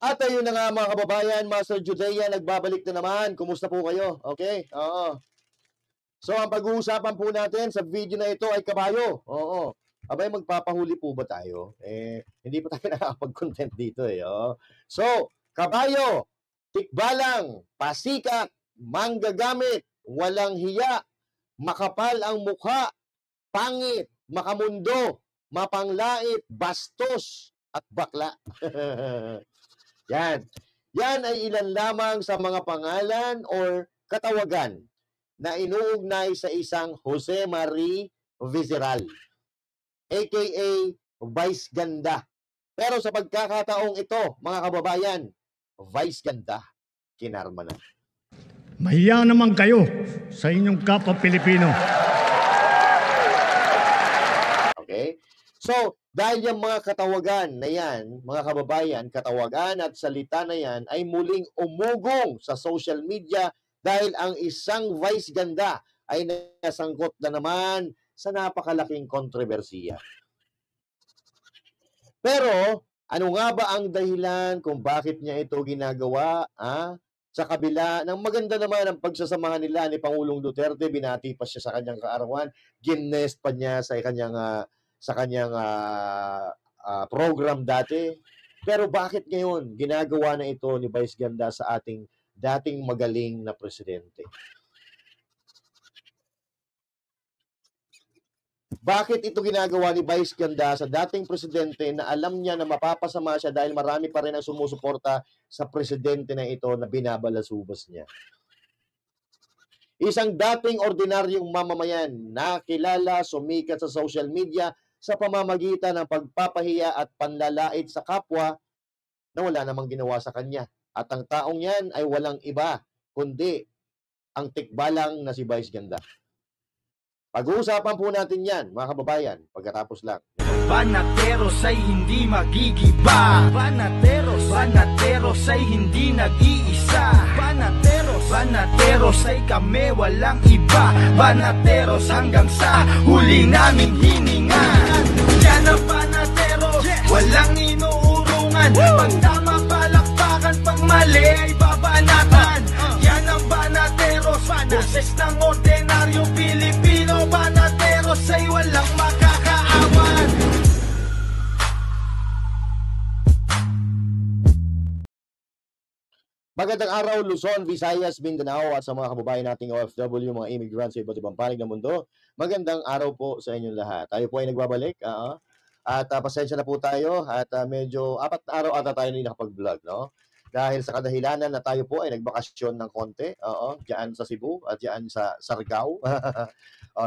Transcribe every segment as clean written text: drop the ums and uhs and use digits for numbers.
At ayun na nga mga kababayan, Master Judea, nagbabalik na naman. Kumusta po kayo? Okay? Oo. So, ang pag-uusapan po natin sa video na ito ay kabayo. Oo. Abay, magpapahuli po ba tayo? Hindi pa tayo nakakapag-content dito eh. Oo. So, kabayo, tikbalang, pasikat, manggagamit, walang hiya, makapal ang mukha, pangit, makamundo, mapanglait, bastos, at bakla. Yan. Yan ay ilan lamang sa mga pangalan or katawagan na inuugnay sa isang Jose Marie Viseral, aka Vice Ganda. Pero sa pagkakataong ito, mga kababayan, Vice Ganda, kinarma na. Mahiya naman kayo sa inyong kapwa Pilipino. Okay? So, dahil yung mga katawagan na yan, mga kababayan, katawagan at salita na yan ay muling umugong sa social media dahil ang isang Vice Ganda ay nasangkot na naman sa napakalaking kontrobersiya. Pero, ano nga ba ang dahilan kung bakit niya ito ginagawa? Sa kabila ng maganda naman ang pagsasamahan nila ni Pangulong Duterte, binati pa siya sa kanyang kaarawan, ginest pa niya sa kanyang program dati. Pero bakit ngayon ginagawa na ito ni Vice Ganda sa ating dating magaling na presidente? Bakit ito ginagawa ni Vice Ganda sa dating presidente na alam niya na mapapasama siya dahil marami pa rin ang sumusuporta sa presidente na ito na binabalasubas niya? Isang dating ordinaryong mamamayan na kilala, sumikat sa social media sa pamamagitan ng pagpapahiya at panlalait sa kapwa na wala namang ginawa sa kanya. At ang taong yan ay walang iba kundi ang tikbalang na si Vice Ganda. Pag-uusapan po natin yan, mga kababayan, pagkatapos lang. Banateros ay hindi magigiba. Banateros ay hindi nag-iisa. Banateros ay kami walang iba. Banateros hanggang sa huli naming hininga. Yan ang banateros, walang inuurungan. Pag tama palakpakan, pag mali ay babanatan. Yan ang banateros, boses ng ordinaryong Pilipino. Banateros ay walang makakaawan. Magandang araw, Luzon, Visayas, Mindanao at sa mga kababayan nating OFW, mga immigrants sa iba't ibang panig ng mundo. Magandang araw po sa inyong lahat. Tayo po ay nagbabalik. At pasensya na po tayo at medyo 4 araw ata tayo hindi nakapag-vlog, no? Dahil sa kadahilanan na tayo po ay nagbakasyon ng konti, diyan sa Cebu at diyan sa Siargao.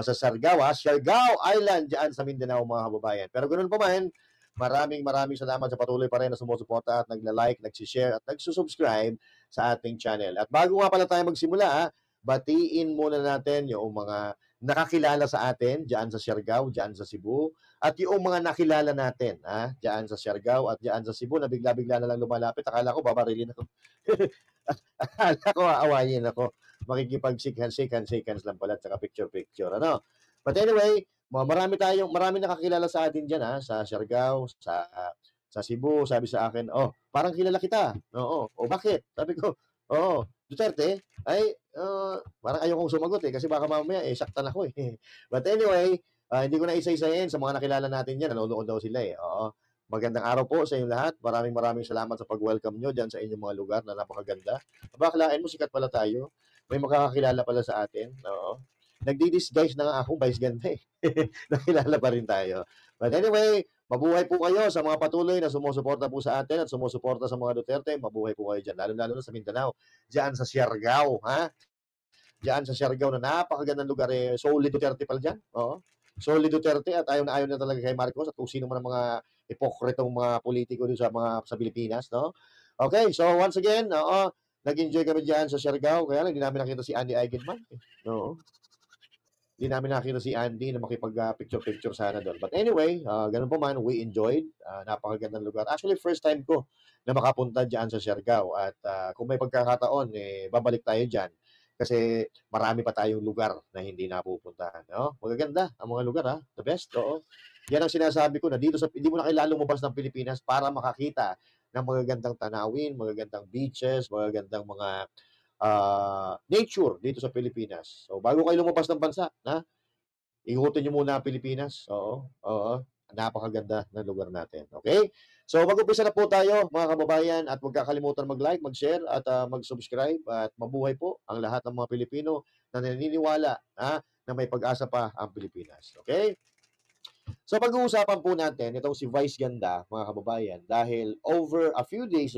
Sa Siargao Island diyan sa Mindanao, mga kababayan. Pero ganoon pa man, maraming salamat sa patuloy pa rin na sumusuporta at nagla-like, nag-share at nagsusubscribe sa ating channel. At bago nga pala tayo magsimula, batiin muna natin yung mga nakakilala sa atin diyan sa Siargao, diyan sa Cebu, at yung mga nakilala natin diyan sa Siargao at diyan sa Cebu na bigla-bigla na lang lumalapit. Akala ko babarilin ako. Akala ko aawayin ako. Makikipag-shake hands lang pala at saka picture. But anyway, marami nakakilala sa atin diyan sa Siargao, sa Cebu. Sabi sa akin, parang kilala kita. Oo. O bakit? Sabi ko, Duterte? Ay, parang ayokong sumagot kasi baka mamaya saktan ako eh. But anyway, hindi ko na isa-isahin sa mga nakilala natin yan. Nanonood daw sila eh. Oo. Magandang araw po sa inyong lahat. Maraming salamat sa pag-welcome nyo dyan sa inyong mga lugar na napakaganda. Bakalain mo, sikat pala tayo. May makakakilala pala sa atin. Oo. Nagdi-disguise na nga ako, Vice Ganda eh. Nakilala pa rin tayo. But anyway, mabuhay po kayo sa mga patuloy na sumusuporta po sa atin at sumusuporta sa mga Duterte. Mabuhay po kayo dyan. Lalo na sa Mindanao. Diyan sa Siargao. Diyan sa Siargao na napakagandang lugar eh. Solid Duterte pala dyan. Oo. Solid Duterte at ayaw na talaga kay Marcos at kung sino man ang mga hipokritong mga politiko dito sa Pilipinas, no? Okay, so once again, nag-enjoy kami diyan sa Siargao, kaya lang hindi namin nakita si Andy Eigenman. No. Hindi namin nakita si Andy na makipag-picture sana doon. But anyway, ganun po man, we enjoyed. Napakagandang lugar. Actually, first time ko na makapunta diyan sa Siargao at kung may pagkakataon, babalik tayo diyan. Kasi marami pa tayong lugar na hindi napupuntahan. No? Magaganda ang mga lugar, The best, oo. Yan ang sinasabi ko na dito hindi mo na kailangan lumabas ng Pilipinas para makakita ng magagandang tanawin, magagandang beaches, magagandang mga nature dito sa Pilipinas. So, bago kayo lumabas ng bansa, ikutin nyo muna ang Pilipinas. Oo, oo. Napakaganda ng lugar natin. Okay? So, mag-umpisa na po tayo, mga kababayan, at huwag kakalimutan mag-like, mag-share, at mag-subscribe, at mabuhay po ang lahat ng mga Pilipino na naniniwala na may pag-asa pa ang Pilipinas. Okay? So, pag-uusapan po natin itong si Vice Ganda, mga kababayan, dahil over a few days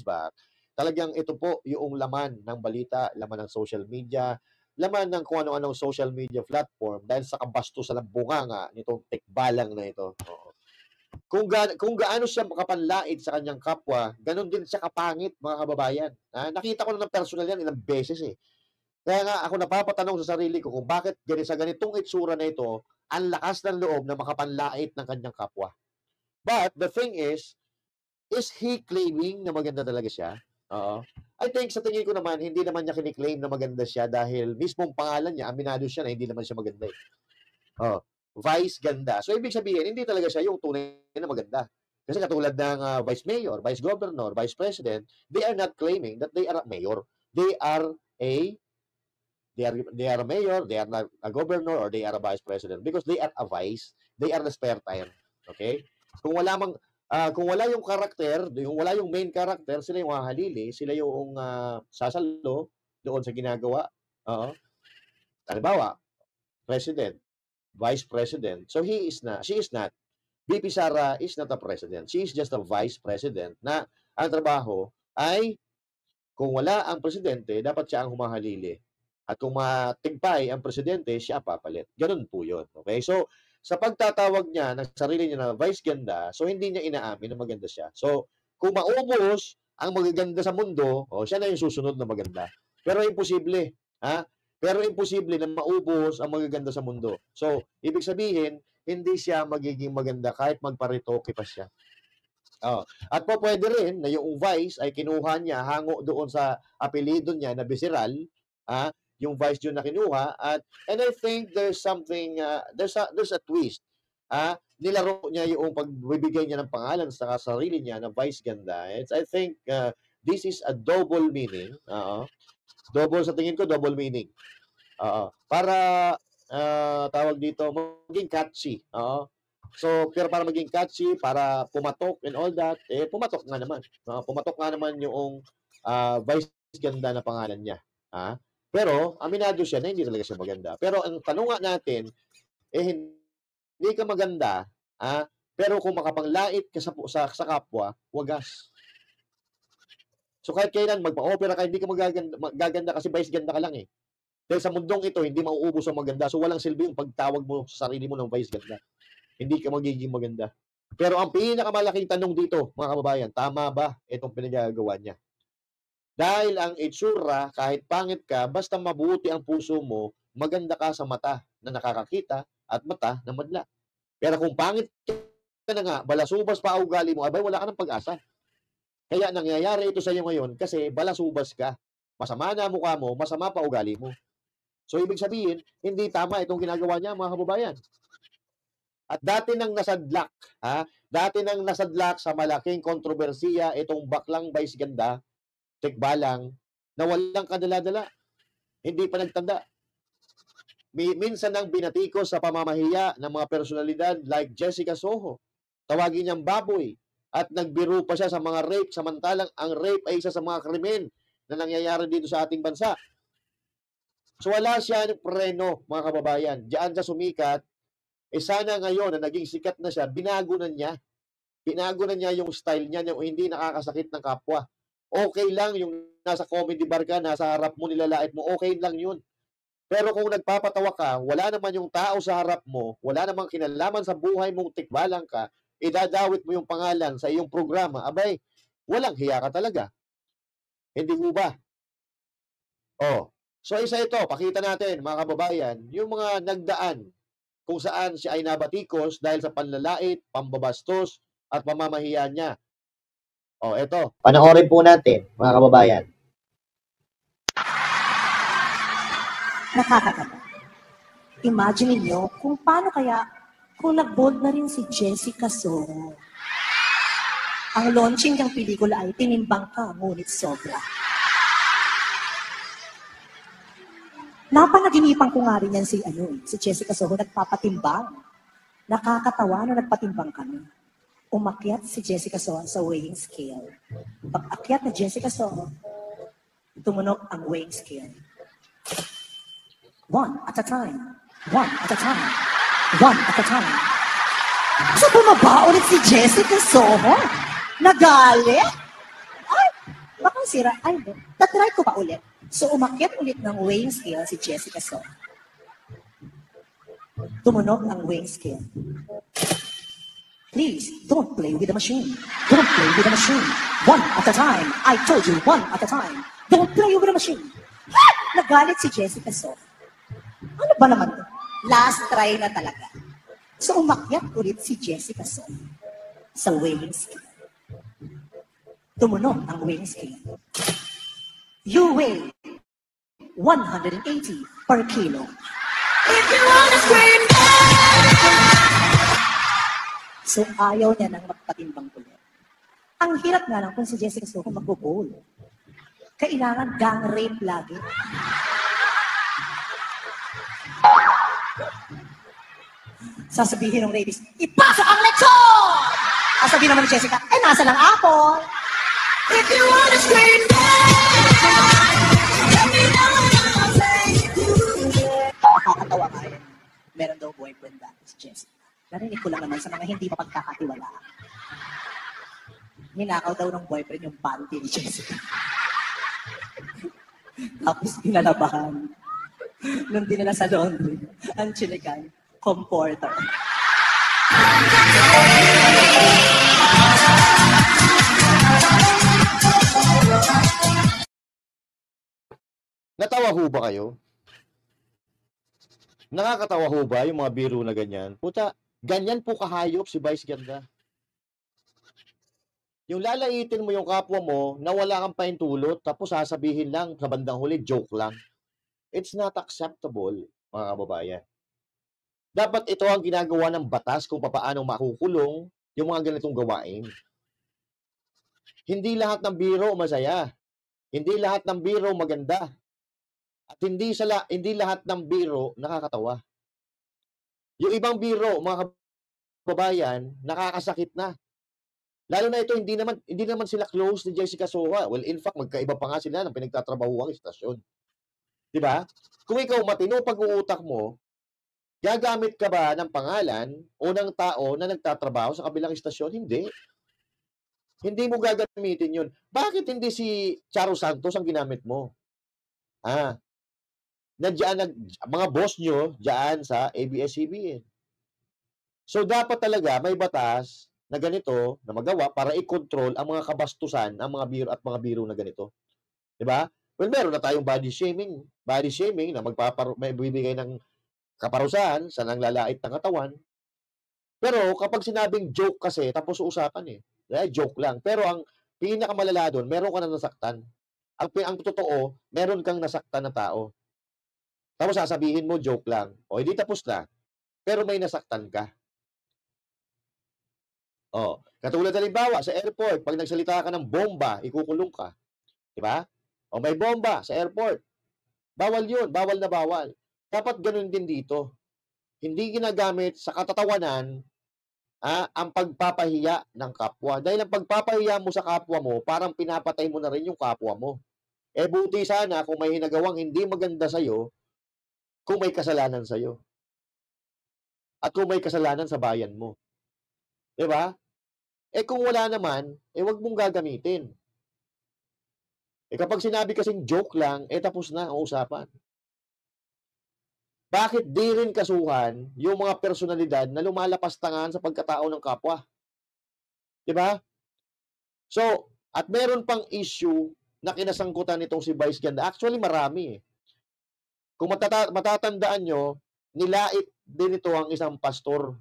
back, talagang ito po yung laman ng balita, laman ng social media, laman ng kung ano-anong social media platform dahil sa kabastusan ng bunganga nitong tikbalang na ito. Oo. Kung gaano siya makapanlait sa kanyang kapwa, ganun din siya kapangit, mga kababayan. Nakita ko na ng personal yan ilang beses eh. Kaya nga ako napapatanong sa sarili ko kung bakit sa ganitong itsura na ito, ang lakas ng loob na makapanlait ng kanyang kapwa. But the thing is he claiming na maganda talaga siya? Oo. I think sa tingin ko naman, hindi naman niya kiniklaim na maganda siya dahil mismong pangalan niya, aminado siya na hindi naman siya maganda eh. Oh, Vice Ganda. So, ibig sabihin, hindi talaga siya yung tunay na maganda. Kasi katulad ng Vice Mayor, Vice Governor, Vice President, they are not claiming that they are a mayor. They are a mayor, they are not a governor, or they are a vice president because they are a vice, they are the spare tire. Okay? Kung wala yung karakter, wala yung main character, sila yung hahalili, sila yung sasalo doon sa ginagawa. Halimbawa, president, vice president. So she is not. VP Sara is not a president. She is just a vice president na ang trabaho ay kung wala ang presidente, dapat siya ang humahalili. At kung matigpay ang presidente, siya papalit. Ganun po yun. Okay? So, sa pagtatawag niya ng sarili niya na Vice Ganda, so hindi niya inaamin na maganda siya. So, kung maubos ang magaganda sa mundo, siya na yung susunod na maganda. Pero imposible. Pero imposible na maubos ang magaganda sa mundo. So, ibig sabihin, hindi siya magiging maganda kahit magparitoke pa siya. At po pwede rin na yung Vice ay kinuha niya, hango doon sa apelido niya na Bisiral, yung Vice yun na kinuha, and I think there's something, there's a twist. Nilaro niya yung pagbibigay niya ng pangalan sa sarili niya na Vice Ganda. I think this is a double meaning. Sa tingin ko, double meaning. Para tawag dito, maging catchy. So, pero para maging catchy, para pumatok and all that, pumatok nga naman. Pumatok nga naman yung Vice Ganda na pangalan niya. Pero, aminado siya na hindi talaga siya maganda. Pero ang tanong nga natin, hindi ka maganda, pero kung makapanglait ka sa kapwa, wagas. So, kahit kailan magpa-opera ka, hindi ka magaganda kasi Vice Ganda ka lang eh. Dahil sa mundong ito, hindi mauubos ang maganda. So, walang silbi yung pagtawag mo sa sarili mo ng Vice Ganda. Hindi ka magiging maganda. Pero ang pinakamalaking tanong dito, mga kababayan, tama ba itong pinagagawa niya? Dahil ang itsura, kahit pangit ka, basta mabuti ang puso mo, maganda ka sa mata na nakakakita at mata na madla. Pero kung pangit ka na nga, balasubas pa ang ugali mo, abay wala ka ng pag-asa. Kaya nangyayari ito sa iyo ngayon kasi balasubas ka. Masama na mukha mo, masama pa ugali mo. So ibig sabihin, hindi tama itong ginagawa niya, mga kababayan. At dati nang nasadlak sa malaking kontrobersiya itong baklang Vice Ganda, tikbalang, na walang kadala-dala. Hindi pa nagtanda. Minsan nang binatikos sa pamamahiya ng mga personalidad like Jessica Soho. Tawagin niyang baboy. At nagbiro pa siya sa mga rape, samantalang ang rape ay isa sa mga krimen na nangyayari dito sa ating bansa. So wala siya ng preno, mga kababayan. Diyan siya sumikat. Sana ngayon na naging sikat na siya, binago na niya. Binago na niya yung style niya, yung hindi nakakasakit ng kapwa. Okay lang yung nasa comedy bar ka, nasa harap mo, nilalait mo, okay lang yun. Pero kung nagpapatawa ka, wala naman yung tao sa harap mo, wala namang kinalaman sa buhay mong tikbalang ka, idadawit mo yung pangalan sa iyong programa, abay, walang hiya ka talaga. Hindi mo ba? So isa ito, pakita natin mga kababayan, yung mga nagdaan kung saan siya ay nabatikos dahil sa panlalait, pambabastos, at pamamahiya niya. Ito. Panoorin po natin, mga kababayan. Nakakatawa. Imagine niyo kung paano kaya kung nag-bold na rin si Jessica Soho. Ang launching ng pelikula ay tinimbang ka, ngunit sobra. Napanaginipan ko nga rin yan si Jessica Soho, nagpapatimbang. Nakakatawa na nagpatimbang kami. Umakyat si Jessica Soho sa weighing scale. Pag-akyat na Jessica Soho, tumunog ang weighing scale. One at a time. One at a time. One at a time. So bumaba ulit si Jessica Soho. Nagalit. Ay, baka sira. Ay, tatry ko pa ulit. So umakyat ulit ng weighing scale si Jessica Soho. Tumunog ang weighing scale. Please, don't play with the machine. Don't play with the machine. One at a time. I told you, one at a time. Don't play with the machine. Ha! Nagalit si Jessica Soho. Ano ba naman to? Last try na talaga. So umakyat ulit si Jessica Soho sa weighing scale. Tumunog ang weighing scale. You weigh 180 per kilo. If you wanna scream, so ayaw niya nang magpatimbang ulit. Ang hirap nga lang kung si Jessica Soho mag-bowl. Kailangan gang rape lagi. Sasabihin ng rapist, ipasok ang lechon! Sasabihin naman ni Jessica, nasa lang apple. If you wanna scream, nakakatawa nga yun. Meron daw boyfriend dati si Jessica. Narinig ko lang naman sa mga hindi mapagkakatiwalaan. Ninakaw daw ng boyfriend yung panty ni Jessica. Tapos pinalabahan. Nung dinala sa laundry, ang chinikan, comforter. Natawa ho ba kayo? Nakakatawa ho ba yung mga biro na ganyan? Puta, ganyan po kahayop si Vice Ganda. Yung lalaitin mo yung kapwa mo na wala kang paintulot tapos sasabihin lang sa bandang huli, joke lang. It's not acceptable, mga kababayan. Dapat ito ang ginagawa ng batas kung paano makukulong yung mga ganitong gawain. Hindi lahat ng biro masaya. Hindi lahat ng biro maganda. At hindi lahat ng biro nakakatawa. Yung ibang biro, mga kababayan, nakakasakit na. Lalo na ito, hindi naman sila close ni Jessica Soho. Well, in fact, magkaiba pa nga sila ng pinagtatrabahuang istasyon. Diba? Kung ikaw matino pag-uutak mo, gagamit ka ba ng pangalan o ng tao na nagtatrabaho sa kabilang istasyon? Hindi. Hindi mo gagamitin yun. Bakit hindi si Charo Santos ang ginamit mo? Mga boss nyo dyan sa ABS-CBN. So, dapat talaga may batas na ganito na magawa para i-control ang mga kabastusan ng mga biro at mga biro na ganito. Diba? Well, meron na tayong body shaming na may bibigay ng kaparusahan sa nanglalait ng katawan. Pero kapag sinabing joke kasi, tapos usapan joke lang. Pero ang pinakamalala doon, meron ka na nasaktan. Ang totoo, meron kang nasaktan na tao. Tapos sasabihin mo, joke lang. O, hindi tapos na. Pero may nasaktan ka. O, katulad halimbawa, sa airport, pag nagsalita ka ng bomba, ikukulong ka. Diba? O, may bomba sa airport. Bawal yun. Bawal na bawal. Dapat ganun din dito. Hindi ginagamit sa katatawanan ang pagpapahiya ng kapwa. Dahil ang pagpapahiya mo sa kapwa mo, parang pinapatay mo na rin yung kapwa mo. Buti sana kung may hinagawang hindi maganda sa'yo, kung may kasalanan sa'yo. At kung may kasalanan sa bayan mo. Diba? Kung wala naman, wag mong gagamitin. Kapag sinabi kasing joke lang, tapos na ang usapan. Bakit di rin kasuhan yung mga personalidad na lumalapastangan sa pagkatao ng kapwa? Diba? So, at meron pang issue na kinasangkutan nitong si Vice Ganda. Actually, marami. Kung matatandaan nyo, nilait din ito ang isang pastor.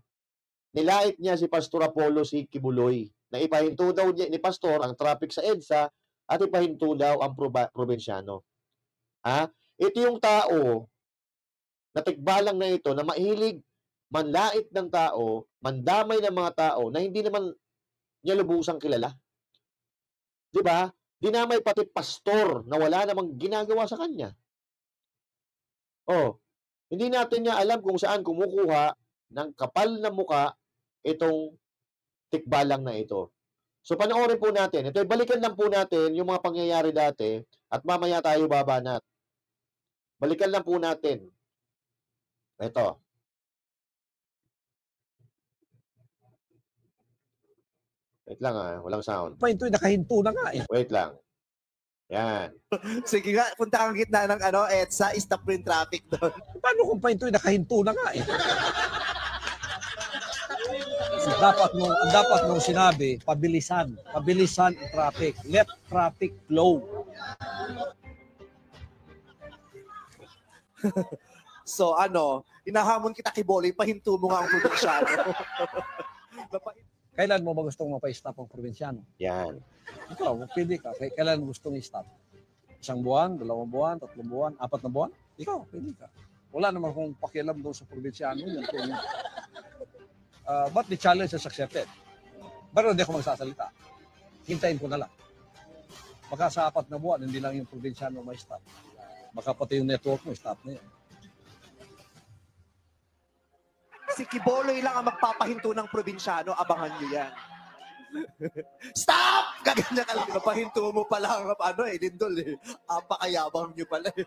Nilait niya si Pastor Apollo si Kibuloy na ipahinto daw niya ni Pastor ang traffic sa EDSA at ipahinto daw ang probinsyano. Ito yung tao na tigbalang na ito na mahilig manlait ng tao, mandamay ng mga tao na hindi naman niya lubusang kilala. 'Di ba? Dinamay pati pastor na wala namang ginagawa sa kanya. Oh, hindi natin niya alam kung saan kumukuha ng kapal na muka itong tikbalang na ito. So panoorin po natin. Ito, balikan lang po natin yung mga pangyayari dati at mamaya tayo babanat. Balikan lang po natin. Ito. Wait lang walang sound. Pa ito, nakahinto na nga eh. Wait lang. Yan. Sige nga, punta kang gitna ng EDSA, stop mo yung traffic doon. Paano kung pa ito, nakahinto na nga eh. Dapat nung sinabi, pabilisan ang traffic. Let traffic flow. So hinahamon kita Kiboy, pahinto mo nga ang probinsyano. Kailan mo ba gustong mapa-stop ang probinsyano? Yan. Ikaw, pwede ka. Kailan mo gustong i-stop? 1 buwan, 2 buwan, 3 buwan, 4 na buwan? Ikaw, pwede ka. Wala naman kung pakialam doon sa probinsyano. But the challenge is accepted. Pero hindi ako magsasalita. Hintayin ko na lang. Baka sa 4 na buwan, hindi lang yung probinsyano may stop. Baka pati yung network mo, stop na yun. Si Kiboy lang ang magpapahinto ng probinsyano, abangan nyo yan. Stop! Gaganyan ka lang. Pahinto mo pala ang Lindol eh. Apakayabang nyo pala eh.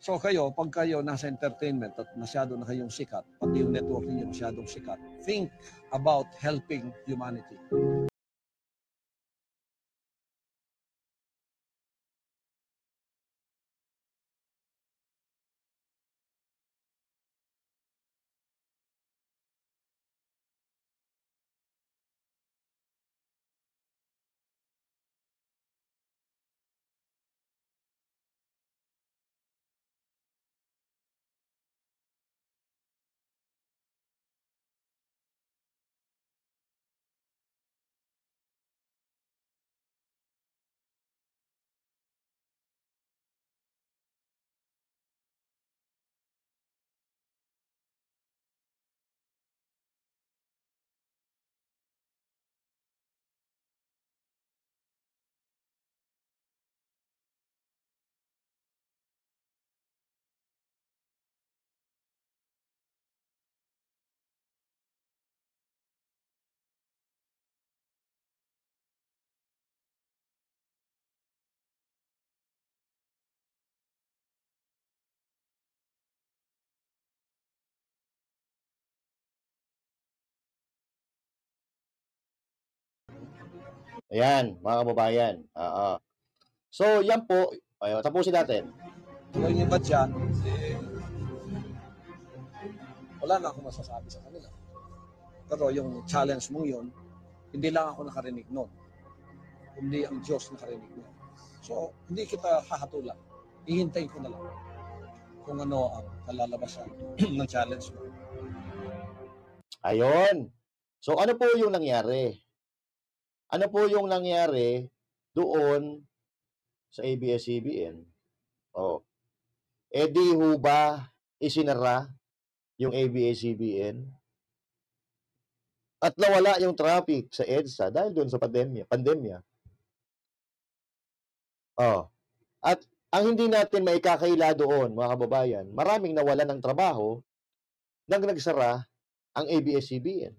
So kayo, pag kayo nasa entertainment at masyado na kayong sikat, pati yung network niyo masyadong sikat, think about helping humanity. Ayan, mga kababayan. So, yan po. Tapusin natin. Yung iba dyan, wala na akong masasabi sa kanila. Pero yung challenge mong yun, hindi lang ako nakarinig nun. Hindi ang Diyos nakarinig nun. So, hindi kita hahatulan. Ihintayin ko na lang kung ano ang kalalabasan ng challenge mo. Ayun. So, ano po yung nangyari? Ano po yung nangyari doon sa ABS-CBN? Di ho ba isinara yung ABS-CBN? At nawala yung traffic sa EDSA dahil doon sa pandemya. At ang hindi natin maikakaila doon, mga kababayan, maraming nawalan ng trabaho nang nagsara ang ABS-CBN.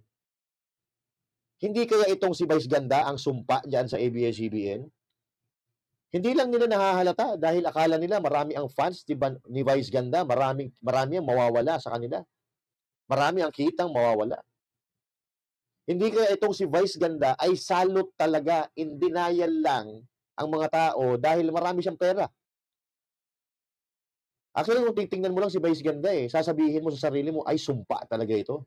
Hindi kaya itong si Vice Ganda ang sumpa dyan sa ABS-CBN? Hindi lang nila nahahalata dahil akala nila marami ang fans ni Vice Ganda, marami ang mawawala sa kanila. Marami ang kitang mawawala. Hindi kaya itong si Vice Ganda ay salot talaga, in denial lang ang mga tao dahil marami siyang pera. Actually, kung titingnan mo lang si Vice Ganda sasabihin mo sa sarili mo, ay sumpa talaga ito.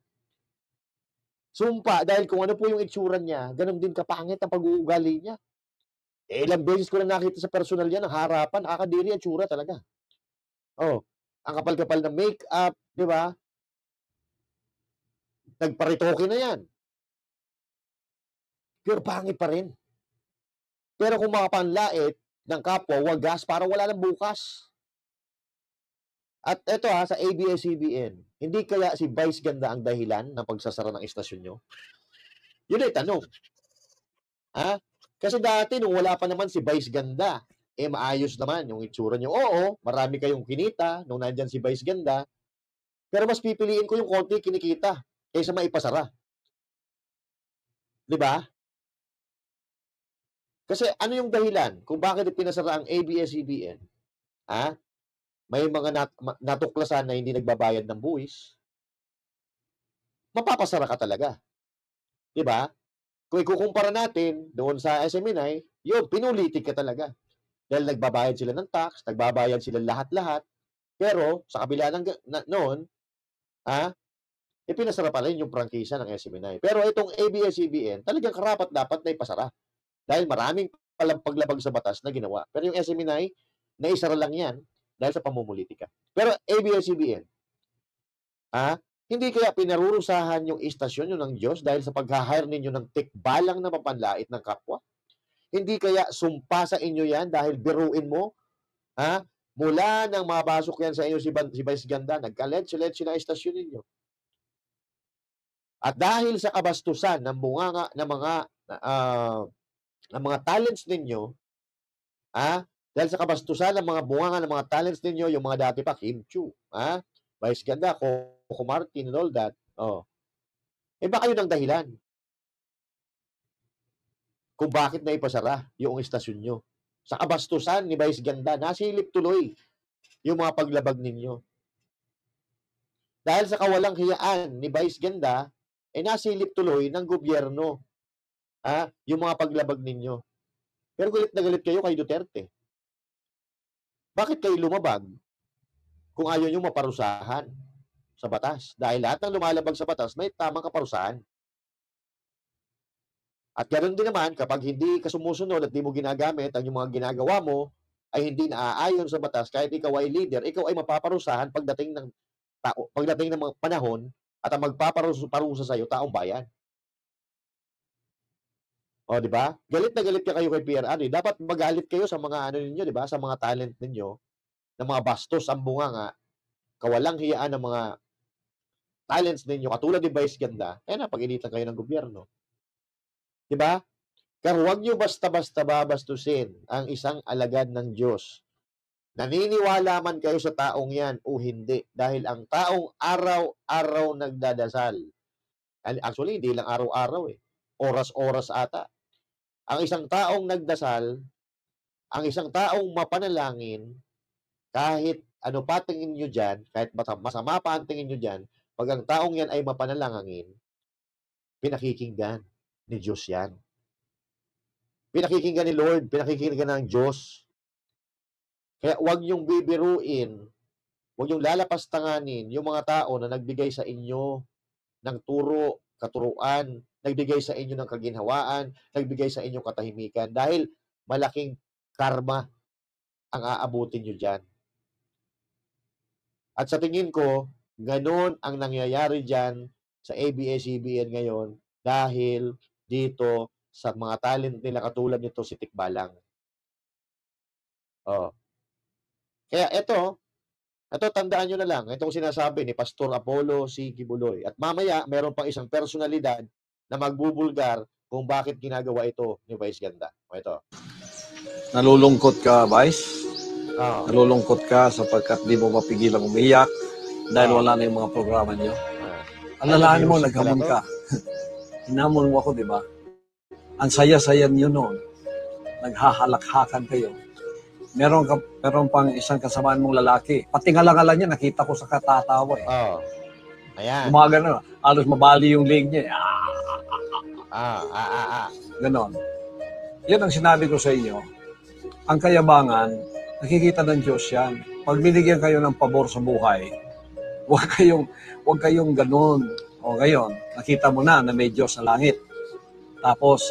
Sumpa dahil kung ano po yung itsura niya, ganun din kapangit ang pag-uugali niya. Ilang beses ko na nakita sa personal niya, ng harapan, nakakadiri ang tsura talaga. Ang kapal-kapal na make-up, di ba? Nagparitoke na yan. Pero pangit pa rin. Pero kung makapanlait ng kapwa, wagas, para wala nang bukas. At ito sa ABS-CBN, hindi kaya si Vice Ganda ang dahilan ng pagsasara ng istasyon nyo? Yun ay tanong. Kasi dati, nung wala pa naman si Vice Ganda, maayos naman yung itsura niyo. Oo, marami kayong kinita nung nandyan si Vice Ganda, pero mas pipiliin ko yung konti kinikita kaysa maipasara. Di ba? Kasi ano yung dahilan kung bakit pinasara ang ABS-CBN? May mga natuklasan na hindi nagbabayad ng buwis, mapapasara ka talaga. Di ba? Kung ikukumpara natin doon sa SMNI, yun, pinulitik ka talaga. Dahil nagbabayad sila ng tax, nagbabayad sila lahat-lahat, pero sa kabila noon, pinasara pa rin yung prangkisa ng SMNI. Pero itong ABS-CBN, talagang karapat dapat na ipasara. Dahil maraming paglabag sa batas na ginawa. Pero yung SMNI, naisara lang yan dahil sa pamumulitika. Pero ABS-CBN, hindi kaya pinarurusahan yung istasyon nyo ng Diyos dahil sa pag-hire ninyo ng tikbalang na mapanlait ng kapwa? Hindi kaya sumpa sa inyo yan dahil biruin mo? Mula nang mapasok yan sa inyo si Vice Ganda, nagka-let's na istasyon ninyo. At dahil sa kabastusan ng bunganga ng mga talents ninyo, dahil sa kabastusan ng mga bunganga ng mga talents ninyo, yung mga dati pa, Kim Chu, Vice Ganda, Coco Martin, and all that, baka yun ang dahilan kung bakit na ipasara yung istasyon nyo. Sa kabastusan ni Vice Ganda, nasilip tuloy yung mga paglabag ninyo. Dahil sa kawalang hiyaan ni Vice Ganda, nasilip tuloy ng gobyerno yung mga paglabag ninyo. Pero galit na galit kayo kay Duterte. Bakit kayo lumabag kung ayaw nyo maparusahan sa batas? Dahil lahat ng lumalabag sa batas may tamang kaparusahan. At ganoon din naman, kapag hindi ka sumusunod at hindi mo ginagamit, ang yung mga ginagawa mo ay hindi naaayon sa batas, kahit ikaw ay leader, ikaw ay mapaparusahan pagdating ng mga panahon at ang magpaparusa sa iyo, taong bayan. O, di ba? Galit na galit ka kayo kay Pierre Ano. Dapat magalit kayo sa mga ninyo, di ba? Sa mga talent ninyo, ng mga bastos, ang bunganga, kawalang hiyaan ng mga talents ninyo, katulad ni Vice Ganda, napag-initan kayo ng gobyerno. Di ba? Pero huwag nyo basta-basta babastusin ang isang alagad ng Diyos. Naniniwala man kayo sa taong yan o hindi. Dahil ang taong araw-araw nagdadasal. Actually, hindi lang araw-araw Oras-oras ata. Ang isang taong nagdasal, ang isang taong mapanalangin, kahit ano pa tingin nyo dyan, kahit masama pa ang tingin nyo dyan, pag ang taong yan ay mapanalangin, pinakikinggan ni Diyos yan. Pinakikinggan ni Lord, pinakikinggan ng Diyos. Kaya huwag niyong bibiruin, huwag niyong lalapastanganin yung mga tao na nagbigay sa inyo ng turo, katuruan, nagbigay sa inyo ng kaginhawaan, nagbigay sa inyong katahimikan, dahil malaking karma ang aabutin nyo dyan. At sa tingin ko, ganun ang nangyayari dyan sa ABS-CBN ngayon dahil dito sa mga talent nila katulad nito si Tikbalang. Kaya ito tandaan nyo na lang, itong sinasabi ni Pastor Apollo C. Kibuloy. At mamaya, meron pang isang personalidad na magbubulgar kung bakit ginagawa ito ni Vice Ganda. Ito. Nalulungkot ka, Vice? Nalulungkot ka sapagkat di mo mapigilang umiyak dahil wala na yung mga programa niyo. Alalahan mo, naghamon ka. Hinamon mo ako, di ba? Ang saya-saya niyo noon. Naghahalakhakan kayo. Meron pang isang kasamaan mong lalaki. Pati ngala-ngala niya, nakita ko sa katatawa Ayan. Gumagano, halos mabali yung leg niya. Ganon. Yan ang sinabi ko sa inyo. Ang kayabangan, nakikita ng Diyos yan. Pag binigyan kayo ng pabor sa buhay, huwag kayong ganon. O ngayon, nakita mo na may Diyos sa langit. Tapos,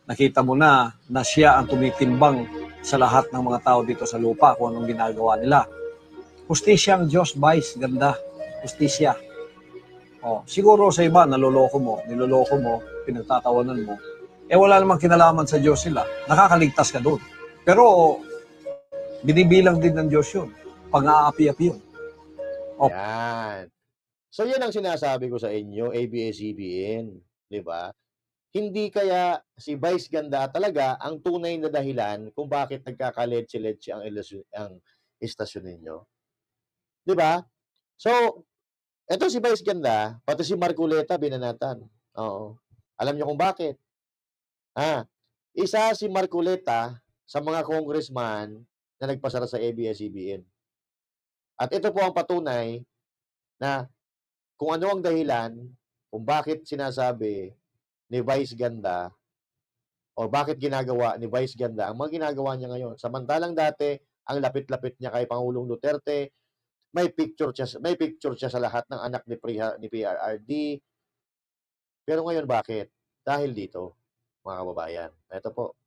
nakita mo na siya ang tumitimbang sa lahat ng mga tao dito sa lupa kung anong ginagawa nila. Hustisya ang Diyos, Vice Ganda. Hustisya. Siguro sa iba, niloloko mo, pinagtatawanan mo. Wala namang kinalaman sa Diyos sila. Nakakaligtas ka doon. Pero, binibilang din ng Diyos yun. Pang-aapi-api yun. Yan. So, yan ang sinasabi ko sa inyo, ABS-CBN. Di ba? hindi kaya si Vice Ganda talaga ang tunay na dahilan kung bakit nagkakaletse-letse ang istasyon ninyo? 'Di ba? So, eto si Vice Ganda, pati si Marcoleta binanatan. Oo. Alam niyo kung bakit? Ah, isa si Marcoleta sa mga congressman na nagpasara sa ABS-CBN. At ito po ang patunay na kung ano ang dahilan kung bakit sinasabi ni Vice Ganda o bakit ginagawa ni Vice Ganda ang mga ginagawa niya ngayon. Samantalang dati, ang lapit-lapit niya kay Pangulong Duterte, may picture siya sa lahat ng anak ni PRRD. Pero ngayon bakit? Dahil dito, mga kababayan. Ito po.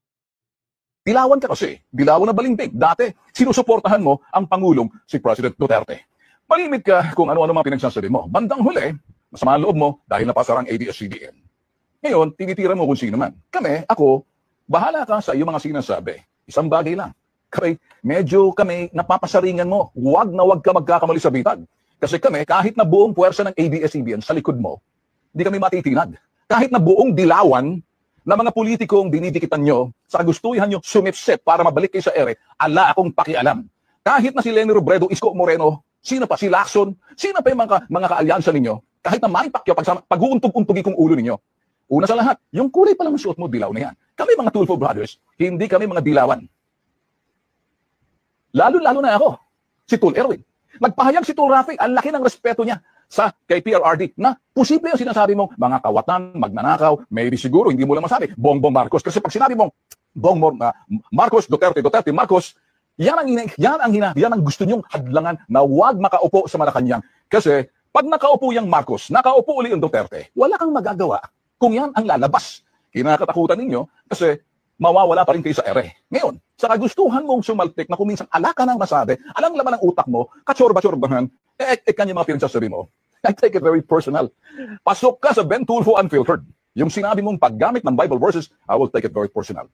Dilawan ka kasi. Dilawan na balimbing. Dati, sinusuportahan mo ang Pangulong si President Duterte. Malimit ka kung ano-ano mga pinagsasabi mo. Bandang huli, masama ang loob mo dahil napasarang ABS-CBN. Ngayon, tinitira mo kung sino man. Kami, ako, bahala ka sa iyong mga sinasabi. Isang bagay lang. Medyo kami napapasaringan mo. Huwag na huwag ka magkakamali sa bitag. Kasi kami, kahit na buong puwersa ng ABS-CBN sa likod mo, hindi kami matitinag. Kahit na buong dilawan na mga politikong dinidikitan nyo, sa kagustuhan nyo sumipsip para mabalik kayo sa ere, ala akong pakialam. Kahit na si Leni Robredo, Isko Moreno, sino pa, si Lacson, sino pa yung mga kaalyansa ninyo, kahit na Manny Pacquiao, pag-uuntog-untugi kong ulo ninyo, una sa lahat, yung kulay pa lang suot mo, dilaw na yan. Kami mga Tulfo Brothers, hindi kami mga dilawan. Lalo-lalo na ako, si Tul Erwin. Nagpahayag si Tul Rafi, ang laki ng respeto niya kay PRRD na posible yung sinasabi mong mga kawatan, magnanakaw, maybe siguro hindi mo lang masabi, Bongbong Marcos. Kasi pag sinabi mong Marcos, Duterte, Marcos, yan ang gusto niyong hadlangan na huwag makaupo sa Malacanang. Kasi pag nakaupo yung Marcos, nakaupo uli yung Duterte, wala kang magagawa kung yan ang lalabas. Kinakatakutan ninyo kasi mawawala pa rin kayo sa ere. Ngayon, sa kagustuhan mong sumaltik na kuminsan ala ka nang masabi, alang laman ng utak mo, kachorba-chorbahan, kanya mga pinagsasabi mo, I take it very personal. Pasok ka sa Ben Tulfo Unfiltered. Yung sinabi mong paggamit ng Bible verses, I will take it very personal.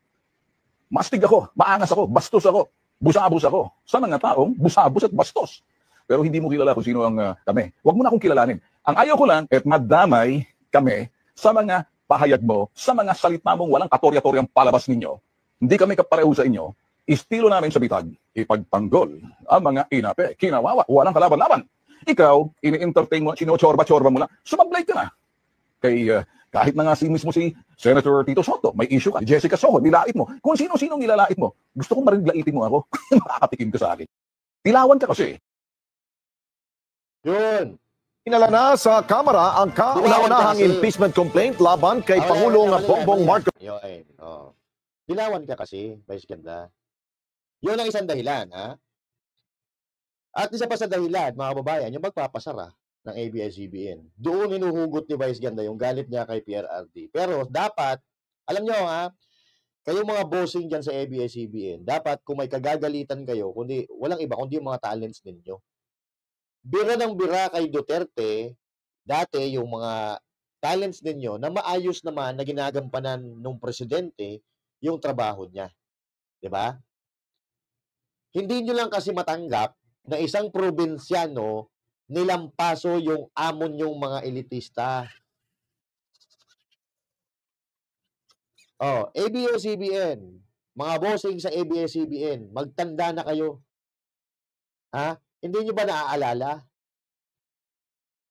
Mastig ako, maangas ako, bastos ako, busabos ako. Sa mga taong busabos at bastos. Pero hindi mo kilala kung sino ang kami. Huwag mo na akong kilalanin. Ang ayaw ko lang, madamay kami sa mga pahayag mo, sa mga salita mong walang katorya-toryang palabas ninyo. Hindi kami kapareho sa inyo. Estilo namin sa bitag, ipagtanggol ang mga inape, kinawawa, walang kalaban-laban. Ikaw, ini-entertain mo, sino-chorba-chorba mo lang, sumablay ka na. Kahit na nga mismo si Senator Tito Soto, may issue ka, Jessica Soho, nilait mo. Kung sino-sino nilalait mo, gusto kong maringlaitin mo ako, makakatikim ka sa akin. Tilawan ka kasi. Yun. Inala na sa Kamara ang kauna-unahang impeachment complaint laban kay Pangulong Bongbong Marcos. Yun. Oh. Dilawan ka kasi, Vice Ganda. Yun ang isang dahilan, ha? At isa pa sa dahilan, mga kababayan, yung magpapasara ng ABS-CBN. Doon hinuhugot ni Vice Ganda yung galit niya kay PRRD. Pero dapat, alam nyo ha, kayong mga bossing dyan sa ABS-CBN, dapat kung may kagagalitan kayo, kundi walang iba, kundi yung mga talents ninyo. Bira ng bira kay Duterte, dati yung mga talents ninyo na maayos naman na ginagampanan ng presidente yung trabaho niya. 'Di ba? Hindi nyo lang kasi matanggap na isang probinsyano nilampaso yung amon yung mga elitista. Oh, ABS-CBN, mga bossing sa ABS-CBN, magtanda na kayo. Ha? Hindi nyo ba naaalala?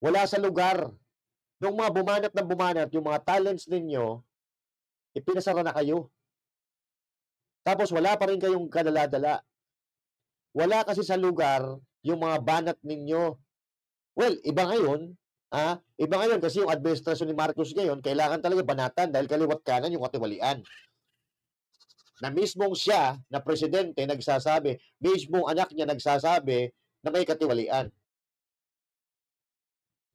Wala sa lugar. Nung mga bumanat ng bumanat, yung mga talents ninyo, ipinasara na kayo. Tapos wala pa rin kayong kadala-dala. Wala kasi sa lugar yung mga banat ninyo. Well, iba ngayon. Iba ngayon kasi yung administrasyon ni Marcos ngayon, kailangan talaga banatan dahil kaliwat kanan yung katiwalian. Na mismong siya, na presidente, nagsasabi, mismong anak niya nagsasabi na may katiwalian.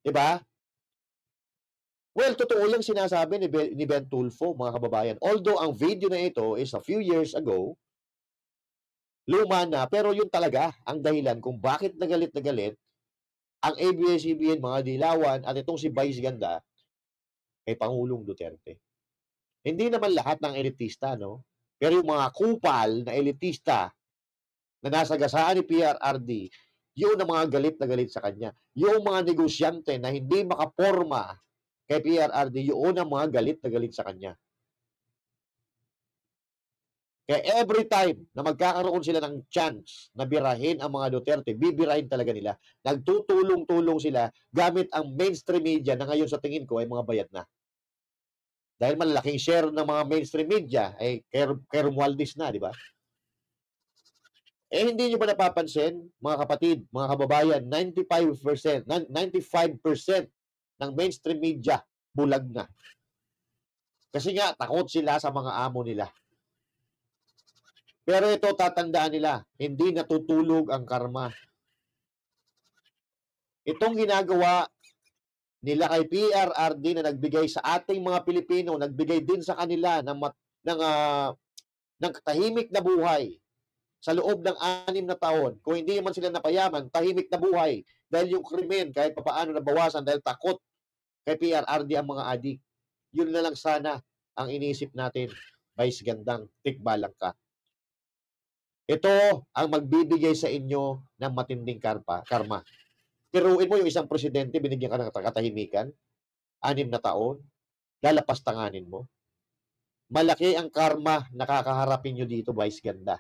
Diba? Well, totoo yung sinasabi ni Ben Tulfo, mga kababayan. Although ang video na ito is a few years ago, luma na, pero yun talaga ang dahilan kung bakit na galit ang ABS-CBN, mga dilawan, at itong si Vice Ganda kay Pangulong Duterte. Hindi naman lahat ng elitista, no? Pero yung mga kupal na elitista na nasa gasaan ni PRRD, yun ang mga galit na galit sa kanya. Yung mga negosyante na hindi makaporma kay PRRD, yun ang mga galit na galit sa kanya. Kaya every time na magkakaroon sila ng chance na birahin ang mga Duterte, bibirahin talaga nila. Nagtutulong-tulong sila gamit ang mainstream media na ngayon sa tingin ko ay mga bayad na. Dahil malalaking share ng mga mainstream media ay kay Romualdez na, di ba? Eh hindi nyo ba napapansin, mga kapatid, mga kababayan, 95% ng mainstream media bulag na. Kasi nga, takot sila sa mga amo nila. Pero ito, tatandaan nila, hindi natutulog ang karma. Itong ginagawa nila kay PRRD na nagbigay sa ating mga Pilipino, nagbigay din sa kanila ng tahimik na buhay sa loob ng 6 na taon. Kung hindi man sila napayaman, tahimik na buhay. Dahil yung krimen, kahit papaano nabawasan, dahil takot kay PRRD ang mga adik. Yun na lang sana ang inisip natin. Vice Gandang, tikbalang ka. Ito ang magbibigay sa inyo ng matinding karma. Piruin mo yung isang presidente, binigyan ka ng katahimikan, 6 na taon, lalapastanganin mo. Malaki ang karma na kakaharapin nyo dito, Vice Ganda.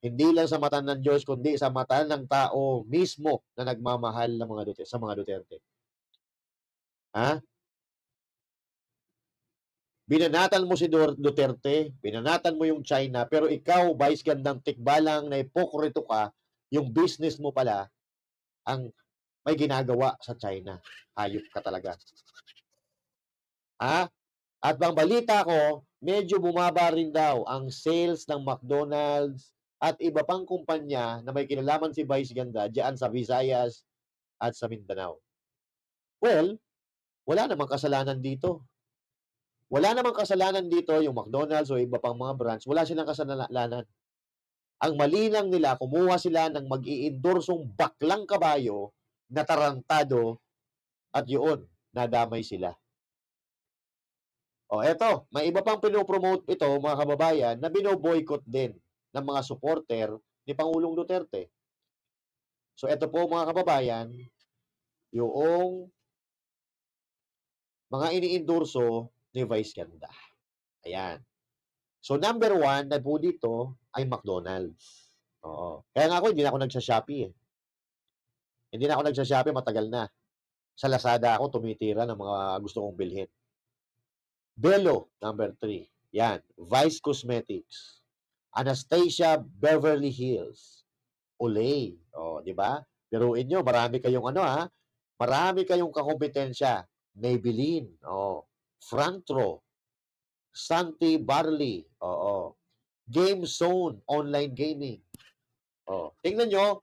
Hindi lang sa mata ng Diyos, kundi sa mata ng tao mismo na nagmamahal ng mga Duterte, sa mga Duterte. Ha? Binanatan mo si Duterte, binanatan mo yung China, pero ikaw, Vice Gandang tikbalang na ipokrito ka, yung business mo pala, ang may ginagawa sa China. Hayop ka talaga. Ha? At bang balita ko, medyo bumaba rin daw ang sales ng McDonald's at iba pang kumpanya na may kinalaman si Vice Ganda diyan sa Visayas at sa Mindanao. Well, wala namang kasalanan dito. Wala namang kasalanan dito yung McDonald's o iba pang mga brands. Wala silang kasalanan. Ang mali lang nila, kumuha sila ng mag-i-endorsong baklang kabayo na tarantado at yun, nadamay sila. O eto, may iba pang pinopromote ito, mga kababayan, na binoboycott din ng mga supporter ni Pangulong Duterte. So eto po, mga kababayan, yung mga ini-endorso ni Vice Ganda. Ayan. So number 1 na po dito ay McDonald's. Oo. Kaya nga ako, hindi na ako nagsa-Shopee eh. Hindi na ako nagsa-Shopee, matagal na. Sa Lazada ako tumitira ng mga gusto kong bilhin. Belo, number 3. Yan. Vice Cosmetics. Anastasia Beverly Hills. Olay. O, di ba? Pero inyo, marami kayong marami kayong kakompetensya. Maybelline. O. Frantro. Santi Barley. Oo. Game Zone. Online gaming. O. Tingnan nyo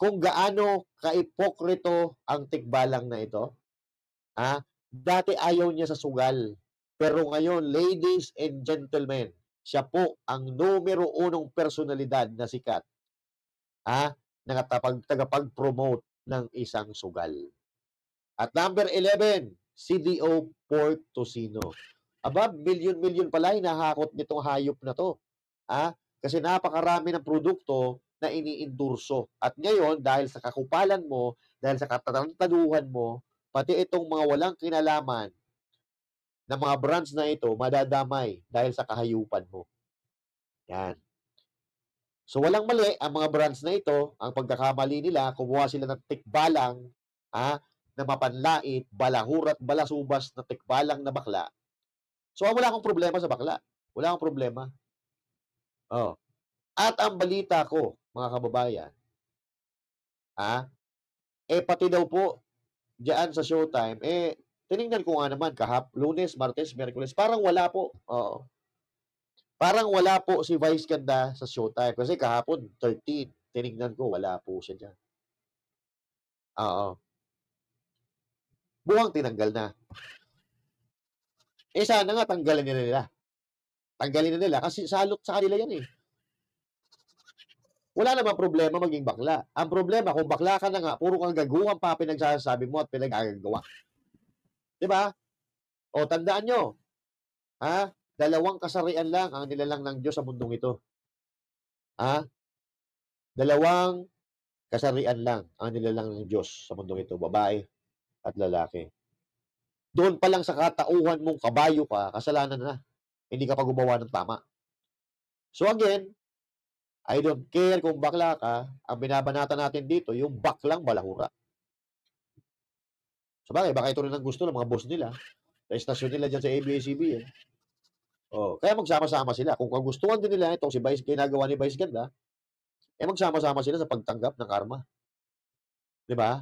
kung gaano kaipokrito ang tikbalang na ito. Dati ayaw niya sa sugal. Pero ngayon, ladies and gentlemen, siya po ang numero 1 personalidad na sikat na tagapag-promote ng isang sugal. At number 11, CDO Pork Tocino. Aba, milyon-milyon pala hinahakot nitong hayop na to. Kasi napakarami ng produkto na ini-endorso. At ngayon, dahil sa kakupalan mo, dahil sa katarantaduhan mo, pati itong mga walang kinalaman na mga brands na ito, madadamay dahil sa kahayupan mo. Yan. So, walang mali ang mga brands na ito. Ang pagkakamali nila, kumuha sila ng tikbalang na mapanlait, balahurat, balasubas na tikbalang na bakla. So, wala akong problema sa bakla. Wala akong problema. Oh. At ang balita ko, mga kababayan, pati daw po, diyan sa Showtime, tinignan ko nga naman, Lunes, Martes, Miyerkules, parang wala po. Oo. Parang wala po si Vice Ganda sa Showtime. Kasi kahapon, 13, tinignan ko, wala po siya dyan. Oo. Buwang tinanggal na. Sana nga tanggalin na nila. Tanggalin na nila kasi salot sa kanila yan eh. Wala namang problema maging bakla. Ang problema, kung bakla ka na nga, puro kang gaguhan pa pinagsasabi mo at pinagagagawa. Diba? O, tandaan nyo. 2 kasarian lang ang nilalang ng Diyos sa mundong ito. 2 kasarian lang ang nilalang ng Diyos sa mundong ito. Babae at lalaki. Doon pa lang sa katauhan mong kabayo ka, kasalanan na. Hindi ka pa gumawa ng tama. So again, I don't care kung bakla ka, ang binabanata natin dito, yung baklang balahura. Sabagay, baka ito rin ang gusto ng mga boss nila. Sa estasyon nila dyan sa ABS-CBN. Oh, kaya magsama-sama sila. Kung kagustuhan din nila itong si Vice, ginagawa ni Vice Ganda, magsama-sama sila sa pagtanggap ng karma. Di ba?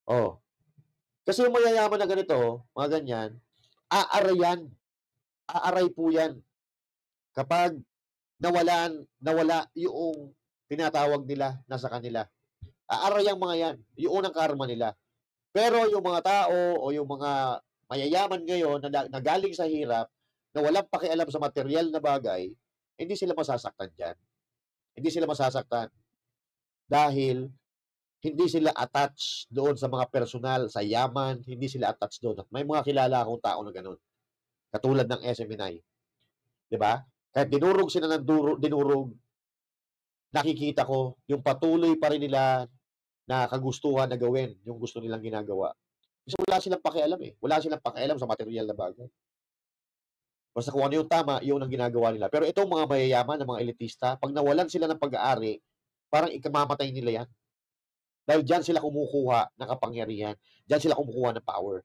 Oh. Kasi yung mayayaman na ganito, mga ganyan, aarayan. Aaray po yan. Kapag nawala yung tinatawag nila na sa kanila. Aaray ang mga yan. Yung unang karma nila. Pero yung mga tao o yung mga mayayaman ngayon na galing sa hirap, na walang pakialam sa material na bagay, hindi sila masasaktan dyan. Hindi sila masasaktan. Dahil hindi sila attached doon sa mga personal, sa yaman, hindi sila attached doon. At may mga kilala akong tao na ganun. Katulad ng SMNI. Diba? Kahit dinurog sila ng dinurog, nakikita ko yung patuloy pa rin nila na kagustuhan na gawin yung gusto nilang ginagawa. Kasi wala silang pakialam eh. Wala silang pakialam sa material na bagay. Basta kung ano yung tama, yun ang ginagawa nila. Pero itong mga mayayaman, ng mga elitista, pag nawalan sila ng pag-aari, parang ikamamatay nila yan. Dahil dyan sila kumukuha ng kapangyarihan. Dyan sila kumukuha ng power.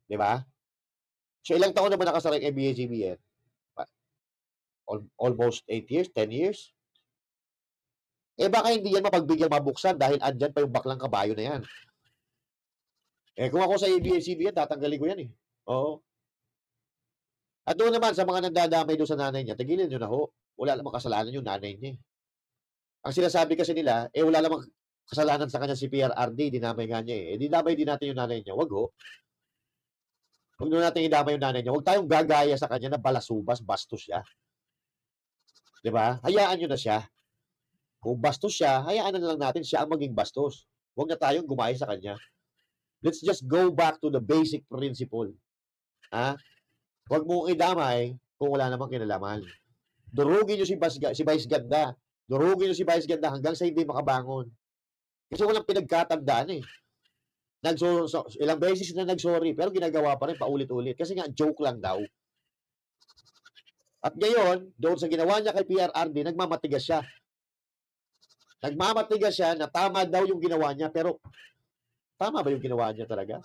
Diba? So ilang taon naman nakasaray ang ABS-CBN? Almost 8 years, 10 years? Baka hindi yan mapagbigyan mabuksan dahil andyan pa yung baklang kabayo na yan. Kung ako sa ABS-CBN, tatanggalin ko yan eh. Oo. At doon naman sa mga nagdadamay doon sa nanay niya, tigilin nyo na ho. Wala namang kasalanan yung nanay niya. Ang sinasabi kasi nila, wala namang kasalanan sa kanya si PRRD, dinamay nga niya eh. Dinamay din natin yung nanay niya. Wag ho. Huwag na natin idamay yung nanay niya. Huwag tayong gagaya sa kanya na balasubas, bastos siya. Diba? Hayaan nyo na siya. Kung bastos siya, hayaan na lang natin siya ang maging bastos. Huwag na tayong gumaya sa kanya. Let's just go back to the basic principle. Ha? Huwag mong idamay kung wala namang kinalaman. Durugin nyo si Vice Ganda. Durugin nyo si Vice Ganda hanggang sa hindi makabangon. Kasi walang pinagkatandaan eh. Ilang beses na nag-sorry, pero ginagawa pa rin paulit-ulit. Kasi nga, joke lang daw. At ngayon, doon sa ginawa niya kay PRRD, nagmamatigas siya. Nagmamatigas siya na tama daw yung ginawa niya, pero tama ba yung ginawa niya talaga?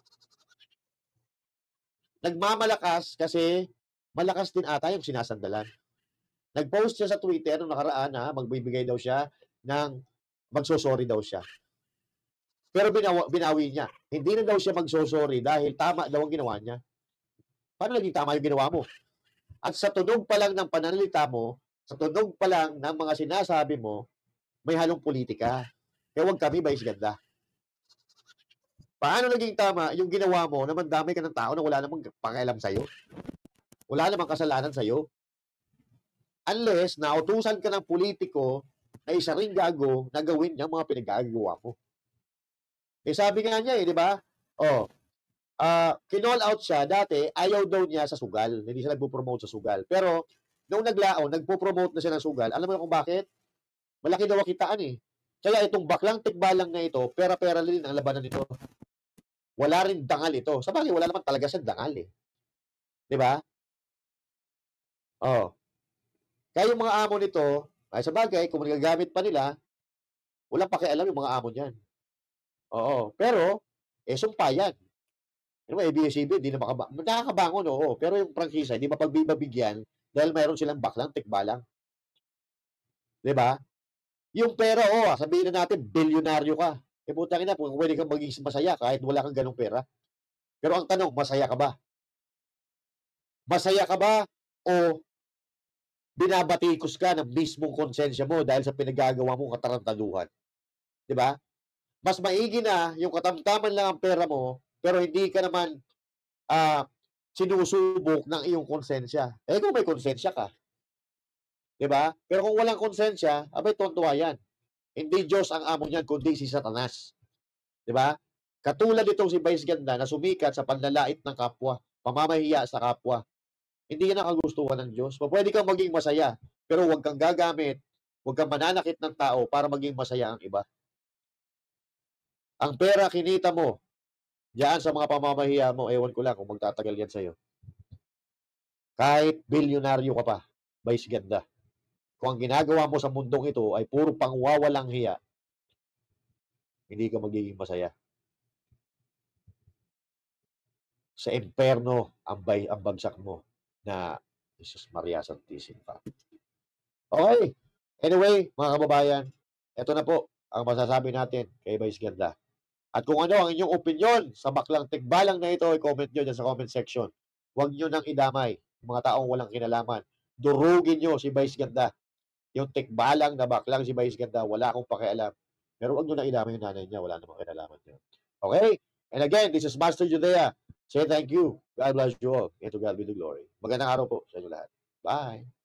Nagmamalakas kasi malakas din ata yung sinasandalan. Nag-post siya sa Twitter nung nakaraan na magbibigay daw siya ng magsosorry daw siya. Pero binawi niya. Hindi na daw siya magsosorry dahil tama daw ang ginawa niya. Paano naging tama yung ginawa mo? At sa tunog pa lang ng pananalita mo, sa tunog pa lang ng mga sinasabi mo, may halong politika. Kaya huwag kami Vice Ganda. Paano naging tama yung ginawa mo na mandamay ka ng tao na wala namang pakialam sa'yo? Wala namang kasalanan sa'yo? Unless nautusan ka ng politiko na isa ring gago na gawin niya mga pinagagawa mo. Sabi nga niya di ba? Kinall out siya dati, ayaw daw niya sa sugal. Hindi siya nagpo-promote sa sugal. Pero, nung naglaon, nagpo-promote na siya ng sugal. Alam mo kung bakit? Malaki daw ang kitaan eh. Kaya itong baklang tikbalang na ito, pera-pera rin ang labanan nito. Wala rin dangal ito. Sabagay, wala naman talaga siyang dangal eh. Di ba? Kaya yung mga amo nito, ay sabagay, kung nagagamit pa nila, walang pakialam yung mga amo niyan. Pero, sumpa yan. Ano ba, ABS-CBN, hindi na nakakabangon, oo. Pero yung prangkisa, hindi mapagbibigyan dahil mayroon silang baklang tikbalang. Di ba? Yung pera, sabihin na natin, bilyonaryo ka. Putangin na, pwede kang maging masaya kahit wala kang ganong pera. Pero ang tanong, masaya ka ba? Masaya ka ba o binabatikos ka ng mismong konsensya mo dahil sa pinagagawa mong katarantaduhan? Diba? Mas maigi na yung katamtaman lang ang pera mo pero hindi ka naman sinusubok ng iyong konsensya. Kung may konsensya ka. Diba? Pero kung walang konsensya, abay tontuwa yan. Hindi Diyos ang amo niyan, kundi si Satanas. Diba? Katulad itong si Vice Ganda na sumikat sa panlalait ng kapwa, pamamahiya sa kapwa. Hindi yan ang kagustuhan ng Diyos. Pwede kang maging masaya, pero huwag kang gagamit, huwag kang mananakit ng tao para maging masaya ang iba. Ang pera kinita mo Diyan sa mga pamamahiya mo, ewan ko lang kung magtatagal yan sa'yo. Kahit bilyonaryo ka pa, Vice Ganda. Kung ang ginagawa mo sa mundong ito ay puro pangwawalang hiya, hindi ka magiging masaya. Sa imperno ang bagsak mo na Jesus Maria Santisima. Okay. Anyway, mga kababayan, ito na po ang masasabi natin kay Vice Ganda. At kung ano ang inyong opinion sa baklang tikbalang na ito, i-comment nyo dyan sa comment section. Huwag nyo nang idamay mga taong walang kinalaman. Durugin nyo si Vice Ganda. Yung tikbalang na baklang si Vice Ganda, wala akong pakialam. Pero huwag nyo nang idamay yung nanay niya, wala namang kinalaman yun. Okay? And again, this is Master Judea. Say thank you. God bless you all. And to God be the glory. Magandang araw po sa inyo lahat. Bye.